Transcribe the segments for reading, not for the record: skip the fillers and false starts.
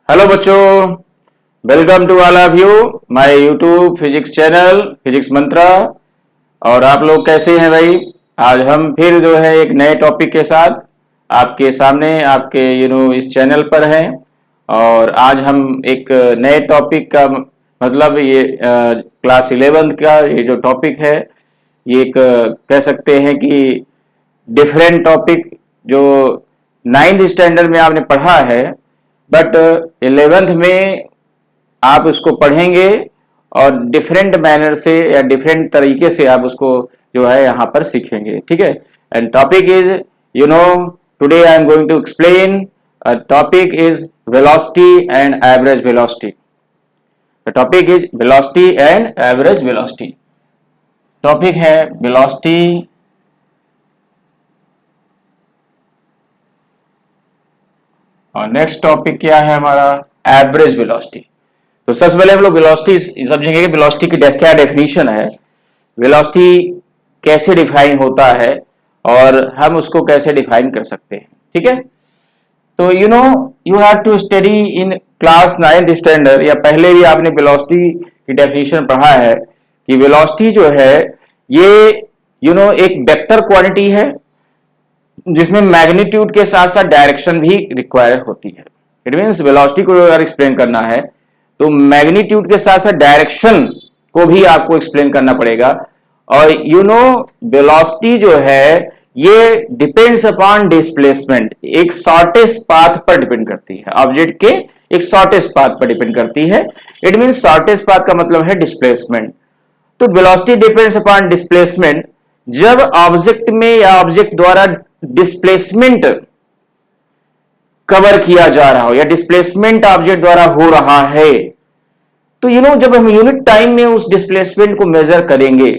Hello बच्चों, welcome to all of you my YouTube physics channel physics Mantra. और आप लोग कैसे हैं भाई? आज हम फिर जो है एक नए टॉपिक के साथ आपके सामने आपके इस चैनल पर हैं। और आज हम एक नए टॉपिक का मतलब ये क्लास 11th का ये जो टॉपिक है, ये एक कह सकते हैं कि डिफरेंट टॉपिक जो 9th स्टैंडर्ड में आपने पढ़ा है, बट 11th में आप उसको पढ़ेंगे और डिफरेंट मैनर से या डिफरेंट तरीके से आप उसको जो है यहाँ पर सीखेंगे। ठीक है। And topic is today I am going to explain topic is velocity and average velocity. The topic is velocity and average velocity. Topic है वेलोसिटी और नेक्स्ट टॉपिक क्या है हमारा? Average velocity. तो सबसे पहले हम लोग वेलोसिटी समझेंगे कि वेलोसिटी की क्या डेफिनेशन है, वेलोसिटी कैसे डिफाइन होता है और हम उसको कैसे डिफाइन कर सकते हैं। ठीक है। तो you have to study in class 9th standard या पहले भी आपने वेलोसिटी की डेफिनेशन पढ़ा है कि वेलोसिटी जो है ये एक वेक्टर क्वांटिटी है जिसमें मैग्नीट्यूड के साथ साथ डायरेक्शन भी रिक्वायर होती है। इट मीन्स वेलोसिटी को अगर एक्सप्लेन करना है तो मैग्नीट्यूड के साथ साथ डायरेक्शन को भी आपको एक्सप्लेन करना पड़ेगा। और वेलोसिटी जो है ये डिपेंड्स अपॉन डिस्प्लेसमेंट, एक शॉर्टेस्ट पाथ पर डिपेंड करती है, ऑब्जेक्ट के एक शॉर्टेस्ट पाथ पर डिपेंड करती है। इट मीन्स शॉर्टेस्ट पाथ का मतलब है डिस्प्लेसमेंट। तो वेलोसिटी डिपेंड्स अपॉन डिस्प्लेसमेंट जब ऑब्जेक्ट में या ऑब्जेक्ट द्वारा डिस्प्लेसमेंट कवर किया जा रहा हो या डिस्प्लेसमेंट ऑब्जेक्ट द्वारा हो रहा है, तो जब हम यूनिट टाइम में उस डिस्प्लेसमेंट को मेजर करेंगे,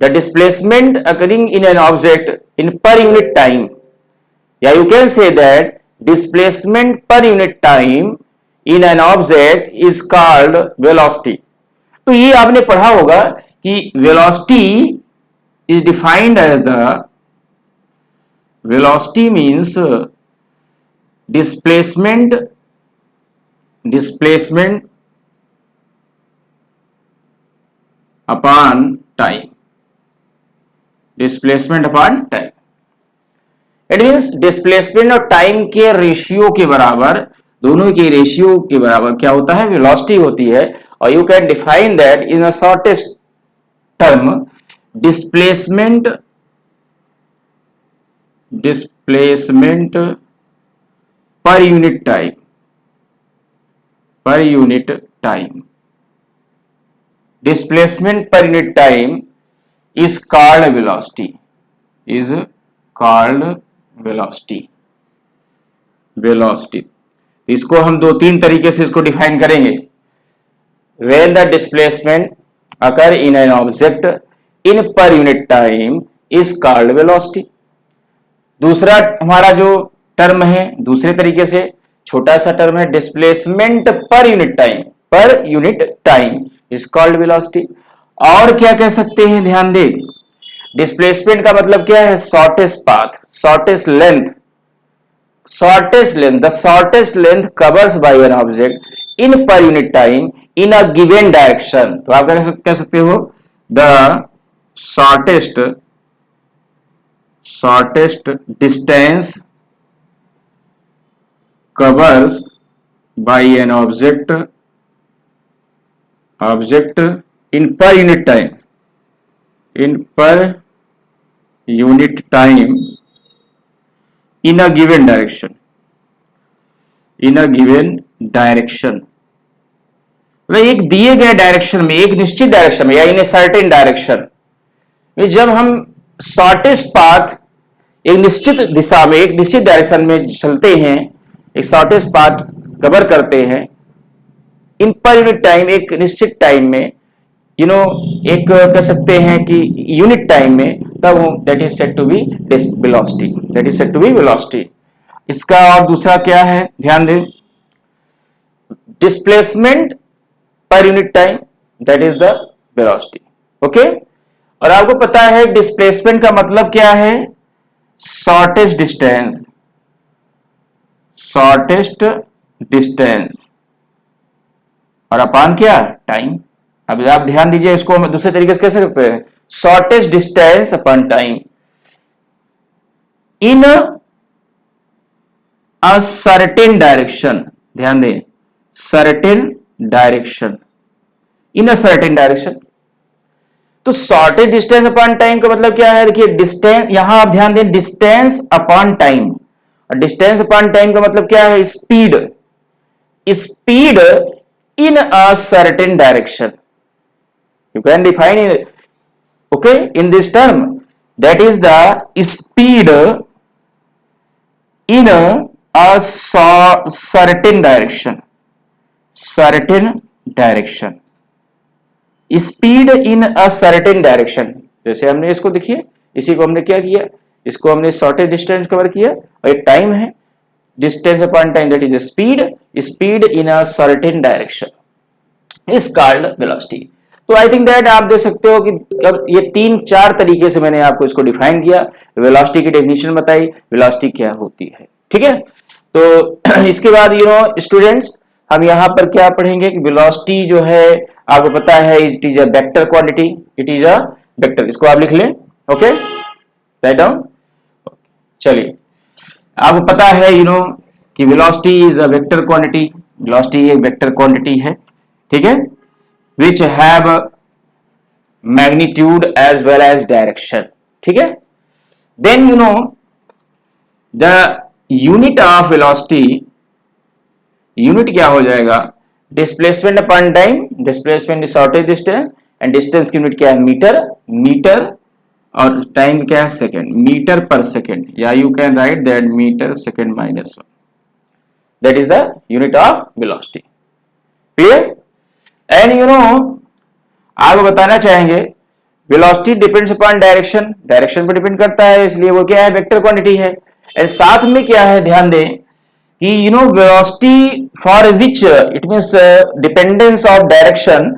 the displacement occurring in an object in per unit time, या you can say that displacement per unit time in an object is called velocity. तो ये आपने पढ़ा होगा कि velocity is defined as the velocity means displacement upon time, displacement upon time। It means displacement और time के ratio के बराबर, दोनों के रेशियो के बराबर क्या होता है? वेलोसिटी होती है। और you can define that in a shortest term, displacement per unit time displacement per unit time is called velocity, इसको हम दो तीन तरीके से इसको डिफाइन करेंगे। when the displacement occur in an object in per unit time is called velocity। दूसरा हमारा जो टर्म है, दूसरे तरीके से छोटा सा टर्म है, displacement per unit time is called velocity. और क्या कह सकते हैं? ध्यान दें, डिस्प्लेसमेंट का मतलब क्या है? Shortest path, shortest length, the shortest length covers by an object in per unit time in a given direction. तो आप कह सकते हो the shortest distance covers by an object in per unit time in a given direction मतलब एक दिए गए direction में, एक निश्चित डायरेक्शन में या इन ए सर्टेन डायरेक्शन में जब हम शॉर्टेस्ट पाथ एक निश्चित दिशा में, एक निश्चित डायरेक्शन में चलते हैं, एक शॉर्टेस्ट पाथ कवर करते हैं इन पर यूनिट टाइम, एक निश्चित टाइम में, एक कह सकते हैं कि यूनिट टाइम में, तब that is said to be velocity. इसका और दूसरा क्या है? ध्यान दें, displacement per unit time, that is the velocity. Okay. और आपको पता है डिस्प्लेसमेंट का मतलब क्या है? शॉर्टेस्ट डिस्टेंस और अपॉन क्या, टाइम। अब आप ध्यान दीजिए, इसको हम दूसरे तरीके से कैसे करते हैं, shortest distance upon time in a certain direction. ध्यान दें, certain direction, in a certain direction. तो शॉर्टेज डिस्टेंस अपॉन टाइम का मतलब क्या है, देखिए डिस्टेंस, यहां आप ध्यान दें, डिस्टेंस अपॉन टाइम, और डिस्टेंस अपॉन टाइम का मतलब क्या है, speed, speed in a certain direction. You can define it, okay, in this term, that is the speed in a certain direction, certain direction, speed in a certain direction. जैसे हमने इसको देखिए, इसी को हमने क्या किया, इसको हमने शॉर्टेज डिस्टेंस कवर किया, और एक टाइम है, distance upon time, that is speed, speed in a certain direction is called velocity. तो आई थिंक दैट आप देख सकते हो कि ये 3-4 तरीके से मैंने आपको इसको डिफाइन किया, वेलोसिटी की डेफिनेशन बताई, वेलोसिटी क्या होती है, ठीक है। तो इसके बाद स्टूडेंट्स, हम यहां पर क्या पढ़ेंगे कि वेलोसिटी जो है आपको पता है, it is a vector quantity, it is a vector, इसको आप लिख लें, ओके, राइट डाउन। चलिए, आपको पता है कि velocity is a vector quantity, velocity एक वेक्टर क्वांटिटी है, ठीक है, which have magnitude as well as direction, ठीक है। Then the unit of velocity, unit क्या हो जाएगा, displacement upon time, displacement is shortage distance, and distance की यूनिट क्या है, मीटर, मीटर, और टाइम क्या है, सेकेंड, मीटर पर सेकेंड, या you can write that metre second minus 1, that is the unit of velocity, clear. And आपको बताना चाहेंगे, velocity depends upon direction, direction पर डिपेंड करता है, इसलिए वो क्या है, वेक्टर क्वांटिटी है। एंड साथ में क्या है, ध्यान दें कि velocity for which it means dependence of direction,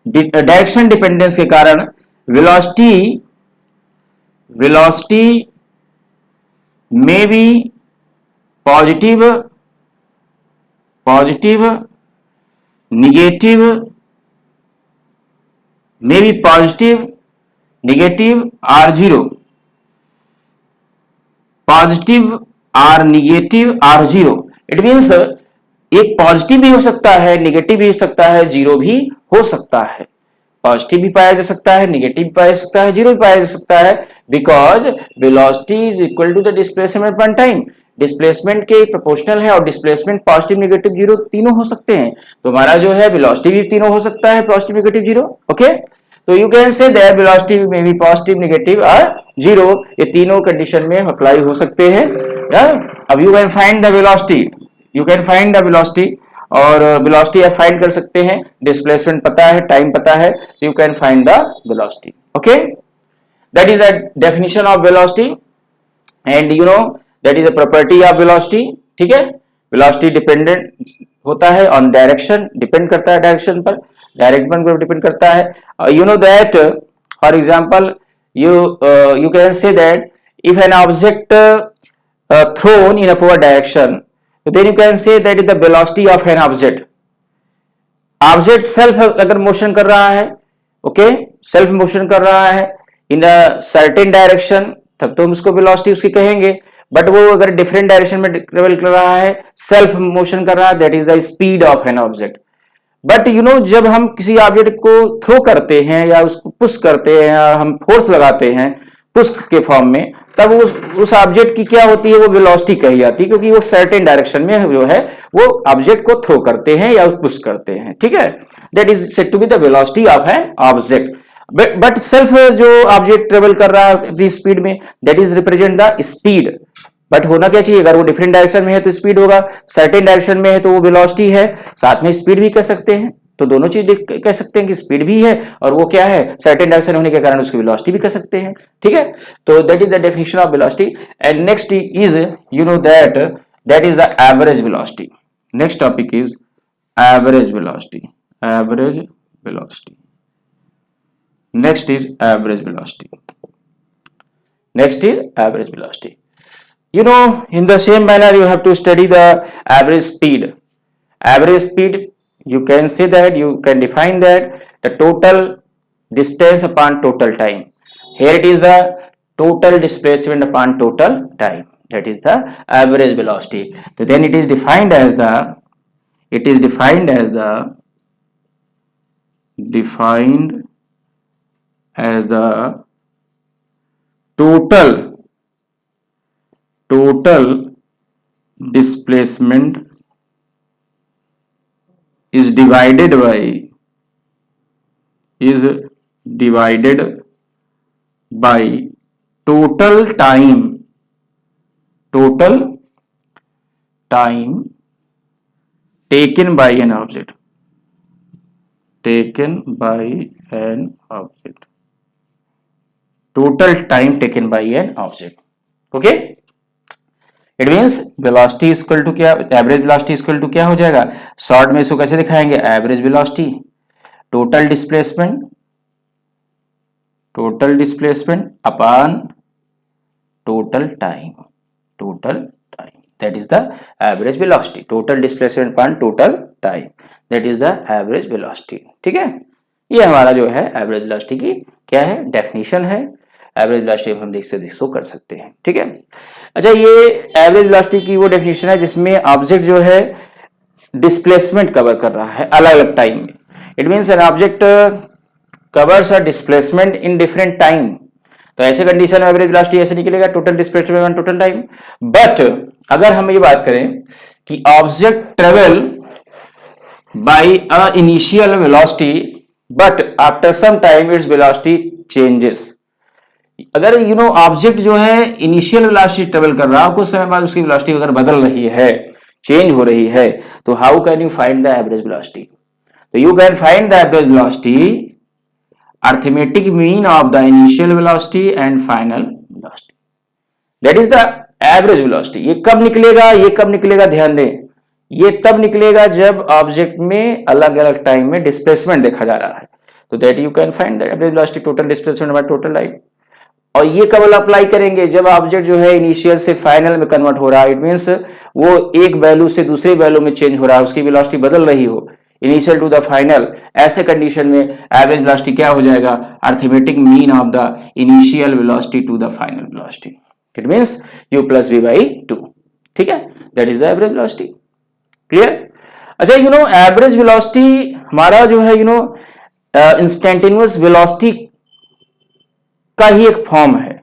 direction dependence के कारण velocity, velocity may be positive, positive, negative, may be positive, negative or zero, positive or negative or zero. It means एक पॉजिटिव भी हो सकता है, negative भी हो सकता है, जीरो भी हो सकता है, पॉजिटिव भी पाया जा सकता है, निगेटिव भी पाया जा सकता है, जीरो भी पाया जा सकता है, because velocity is equal to the displacement upon time, displacement के प्रोपोर्शनल है, और डिस्प्लेसमेंट पॉजिटिव, निगेटिव, जीरो तीनों हो सकते हैं। तो हमारा जो है वेलोसिटी भी तीनों हो सकता है, पॉजिटिव, निगेटिव, जीरो, ओके। तो you can say that velocity में भी पॉजिटिव, निगेटिव और जीरो, ये तीनों कंडीशन में अप्लाई हो सकते हैं। अब you can find the velocity, you can find the velocity, और वेलोसिटी आप फाइंड कर सकते हैं, डिस्प्लेसमेंट पता है, टाइम पता है, you can find the velocity, okay. That is a definition of velocity, and that is a property of velocity, ठीक है। वेलोसिटी डिपेंडेंट होता है ऑन डायरेक्शन, डिपेंड करता है डायरेक्शन पर, डायरेक्शन पर डिपेंड करता है। That for example you can say that if an object thrown in a poor direction, then you can say that is the velocity of an object. Object self अगर motion कर रहा है, okay, self motion कर रहा है इन a certain direction, तब तो हम उसको वेलोसिटी उसकी कहेंगे। बट वो अगर डिफरेंट डायरेक्शन में ट्रेवल कर रहा है, सेल्फ मोशन कर रहा है, that is the speed of an object. But जब हम किसी ऑब्जेक्ट को थ्रो करते हैं या उसको पुश करते हैं या हम फोर्स लगाते हैं पुश के फॉर्म में, तब उस ऑब्जेक्ट की क्या होती है, वो वेलोसिटी कही जाती है, क्योंकि वो सर्टेन डायरेक्शन में जो है वो ऑब्जेक्ट को थ्रो करते हैं या पुश करते हैं, ठीक है। That is said to be the velocity of an object. But self जो ऑब्जेक्ट ट्रेवल कर रहा है अपनी स्पीड में, that is represent the speed. But होना क्या चाहिए, अगर वो डिफरेंट डायरेक्शन में है तो स्पीड होगा, सर्टेन डायरेक्शन में है तो वो वेलोसिटी है, साथ में स्पीड भी कह सकते हैं। तो दोनों चीज कह सकते हैं कि स्पीड भी है और वो क्या है, सर्टेन डायरेक्शन होने के कारण उसकी वेलोसिटी भी कह सकते हैं, ठीक है। तो that is the definition of velocity. And next is that is the average velocity. Next topic is average velocity, average velocity. Next is average velocity, next is average velocity. In the same manner you have to study the average speed, Average speed, you can say that, you can define that the total distance upon total time. Here it is the total displacement upon total time, that is the average velocity. So then it is defined as the total displacement is divided by total time taken by an object. Total time taken by an object. Okay, it means velocity equal to क्या, average velocity equal to क्या हो जाएगा, short में इसको कैसे दिखाएंगे, average velocity total displacement upon total time, that is the average velocity. Total displacement upon total time, that is the average velocity. ठीक है, ये हमारा जो है एवरेज वेलोसिटी की क्या है, डेफिनेशन है. एवरेज वेलोसिटी हम इसको कर सकते हैं. ठीक है, अच्छा ये एवरेज वेलोसिटी की वो डेफिनेशन है जिसमें ऑब्जेक्ट जो है डिस्प्लेसमेंट कवर कर रहा है अलग अलग टाइम में. It means an object covers a displacement in different time. तो ऐसे कंडीशन में एवरेज वेलोसिटी ऐसे निकलेगा, total displacement on total time. But अगर हम ये बात करें कि object travel by a initial velocity but after some time its velocity changes. अगर ऑब्जेक्ट जो है इनिशियल वेलोसिटी ट्रेवल कर रहा है, कुछ समय बाद उसकी वेलोसिटी अगर बदल रही है, चेंज हो रही है, तो how can you find the average velocity. तो you can find the average velocity arithmetic mean of the initial velocity and final velocity, that is the average velocity. ये कब निकलेगा, ध्यान दें, ये तब निकलेगा जब ऑब्जेक्ट में अलग अलग टाइम में डिस्प्लेसमेंट देखा जा रहा है. तो that you can find the average velocity total displacement by total time. और ये कब अप्लाई करेंगे, जब ऑब्जेक्ट जो है इनिशियल से फाइनल में कन्वर्ट हो रहा है. इट मींस वो एक वैल्यू से दूसरे वैल्यू में चेंज हो रहा है, उसकी वेलोसिटी बदल रही हो, इनिशियल टू द फाइनल. ऐसे कंडीशन में एवरेज वेलोसिटी क्या हो जाएगा, arithmetic mean of the initial velocity to the final velocity. It means u plus v by 2. ठीक है, that is the average velocity. Clear. अच्छा एवरेज वेलोसिटी हमारा जो है इंस्टेंटेनियस वेलोसिटी का ही एक फॉर्म है.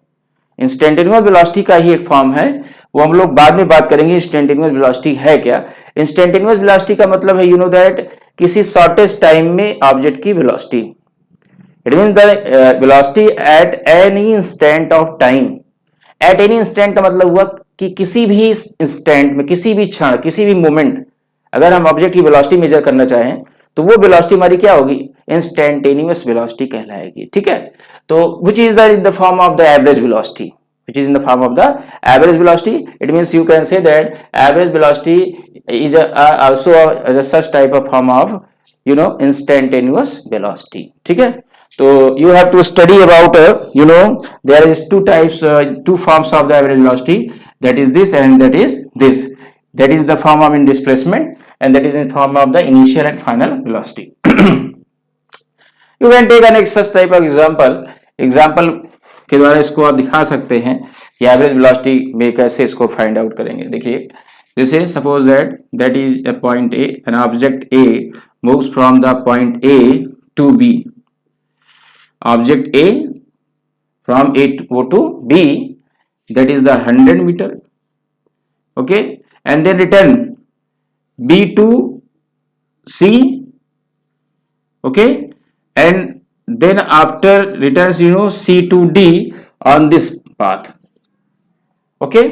इंस्टेंटेनियस वेलोसिटी का ही एक फॉर्म है, वो हम लोग बाद में बात करेंगे. इंस्टेंटेनियस वेलोसिटी है क्या. इंस्टेंटेनियस वेलोसिटी का मतलब है दैट किसी शॉर्टेस्ट टाइम में ऑब्जेक्ट की velocity. It means the velocity at any instant of time. At any instant का मतलब हुआ कि किसी भी इंस्टेंट में, किसी भी क्षण, किसी भी मोमेंट अगर हम ऑब्जेक्ट की वेलोसिटी मेजर करना चाहें तो वो वेलोसिटी हमारी क्या होगी, इंस्टेंटेनियस वेलोसिटी कहलाएगी. ठीक है, तो which is the form of the average velocity, which is in the form of the average velocity. It means you can say that average velocity is also a such type of form of instantaneous velocity. ठीक है, तो you have to study about there is two types, two forms of the average velocity, that is this and that is this. That is the form of in displacement and that is in form of the initial and final velocity. You can take an such type of example के द्वारा इसको आप दिखा सकते हैं कि average velocity में कैसे इसको फाइंड आउट करेंगे. देखिए, जैसे suppose that is a point A, an object A moves from the point A to B. Object A from A to B, that is the 100 metre. Okay, and then return B to C. Okay, and then after returns C to D on this path. okay,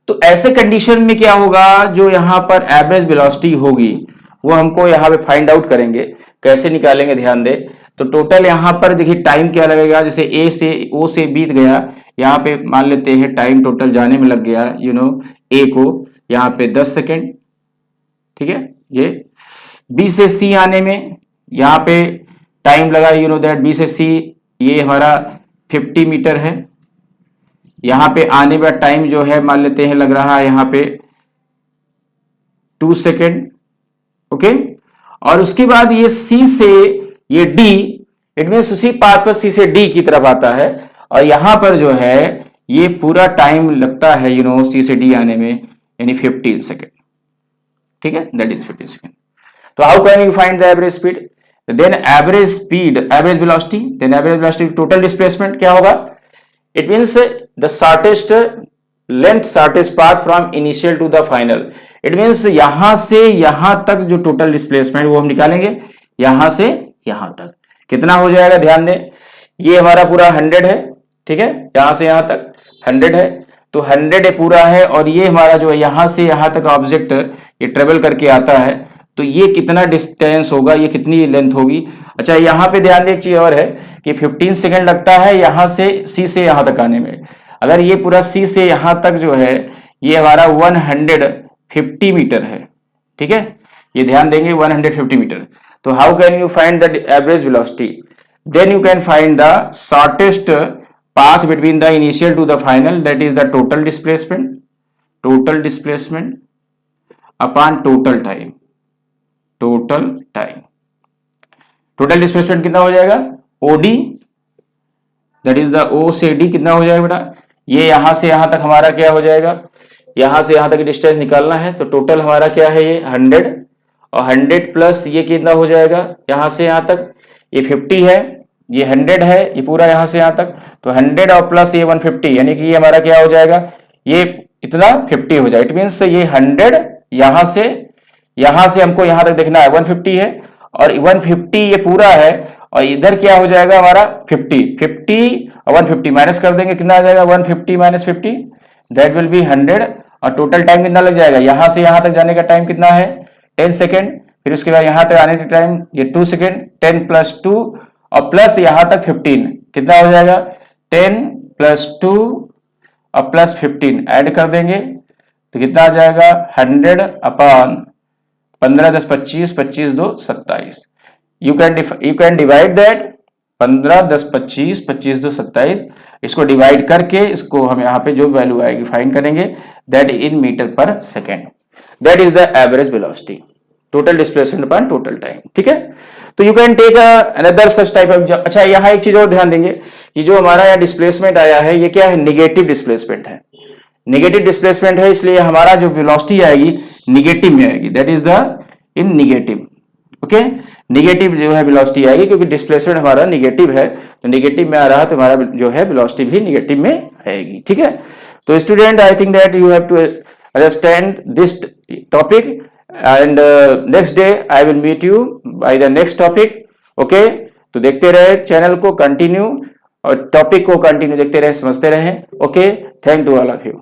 तो ऐसे condition में क्या होगा, जो यहां पर average velocity होगी वो हमको यहां पे फाइंड आउट करेंगे. कैसे निकालेंगे, ध्यान दे. तो टोटल यहां पर देखिए टाइम क्या लगेगा, जैसे ए से ओ से बीत गया, यहां पे मान लेते हैं टाइम टोटल जाने में लग गया ए को यहां पे 10 सेकेंड. ठीक है, ये बी से सी आने में यहां पे टाइम लगा दैट बी से सी, ये हमारा 50 मीटर है. यहां पे आने का टाइम जो है मान लेते हैं लग रहा है यहां पे 2 सेकेंड, ओके। और उसके बाद ये C से ये D, इट मीन्स उसी पाथ पर C से D की तरफ आता है, और यहां पर जो है ये पूरा टाइम लगता है C से D आने में, यानी 15 सेकेंड, ठीक है, दैट इज 15 सेकेंड। तो how can you find the average speed? Then average speed, average velocity, then average velocity total displacement क्या होगा? It means the shortest length, shortest path from initial to the final. It means यहां से यहां तक जो total displacement वो हम निकालेंगे, यहां से यहां तक कितना हो जाएगा, ध्यान दें। ये हमारा पूरा 100 है, ठीक है, यहां से यहां तक 100 है, तो 100 पूरा है, और ये हमारा जो है यहां से यहां तक ऑब्जेक्ट ये ट्रेवल करके आता है, तो ये कितना डिस्टेंस होगा, ये कितनी लेंथ होगी। अच्छा, यहाँ पे ध्यान दें, एक चीज और है कि 15 सेकेंड लगता है यहां से C से यहां तक आने में। अगर ये पूरा C से यहां तक जो है ये हमारा 150 मीटर है, ठीक है, ये ध्यान देंगे 150 मीटर। तो how can you find the average velocity? Then you can find the shortest path between the initial to the final, that is the total displacement upon total time, total displacement कितना हो जाएगा, OD, that is the O से D कितना हो जाएगा बेटा, ये यहां से यहां तक हमारा क्या हो जाएगा, यहां से यहां तक डिस्टेंस निकालना है, तो टोटल हमारा क्या है, ये 100, और 100 प्लस ये कितना हो जाएगा, यहां से यहां तक ये 50 है, ये 100 है, ये पूरा यहां से यहां तक, तो 100 और प्लस ये 150, यानी कि ये हमारा क्या हो जाएगा, ये इतना 50 हो जाए। इट मीन्स ये 100 यहां से हमको यहां तक देखना है, 150 है, और 150 ये पूरा है, और इधर क्या हो जाएगा हमारा 50 और 150 माइनस कर देंगे, कितना आ जाएगा, 150 माइनस 50, दैट विल बी 100, और टोटल टाइम कितना लग जाएगा, यहां से यहां तक जाने का टाइम कितना है, 10 सेकेंड, फिर उसके बाद यहां तक आने का टाइम ये 2 सेकेंड, 10 प्लस 2 और प्लस यहां तक 15, कितना हो जाएगा, 10 प्लस 2 और प्लस 15 ऐड कर देंगे, तो कितना आ जाएगा, 100 upon 15 10 25, 25 2 27। You can divide that, 15 10 25, 25 2 27, इसको डिवाइड करके इसको हम यहाँ पे जो वैल्यू आएगी फाइंड करेंगे, that in metre per second, that is the average velocity, total displacement upon total time, ठीक है। तो you can take another such type of. अच्छा, यहाँ एक चीज और ध्यान देंगे कि जो हमारा यहाँ डिस्प्लेसमेंट आया है, ये क्या है, निगेटिव डिस्प्लेसमेंट है, निगेटिव डिस्प्लेसमेंट है, इसलिए हमारा जो वेलोसिटी आएगी निगेटिव में आएगी, that is the in negative, okay, negative जो है वेलोसिटी आएगी, क्योंकि डिस्प्लेसमेंट हमारा निगेटिव है, तो निगेटिव में आ रहा है, तो हमारा जो है वेलोसिटी भी निगेटिव में आएगी, ठीक है। तो student, I think that you have to understand this topic, and next day I will meet you by the next topic, okay। तो देखते रहे चैनल को कंटिन्यू, और टॉपिक को कंटिन्यू देखते रहे, समझते रहे, okay. Thank to all of you.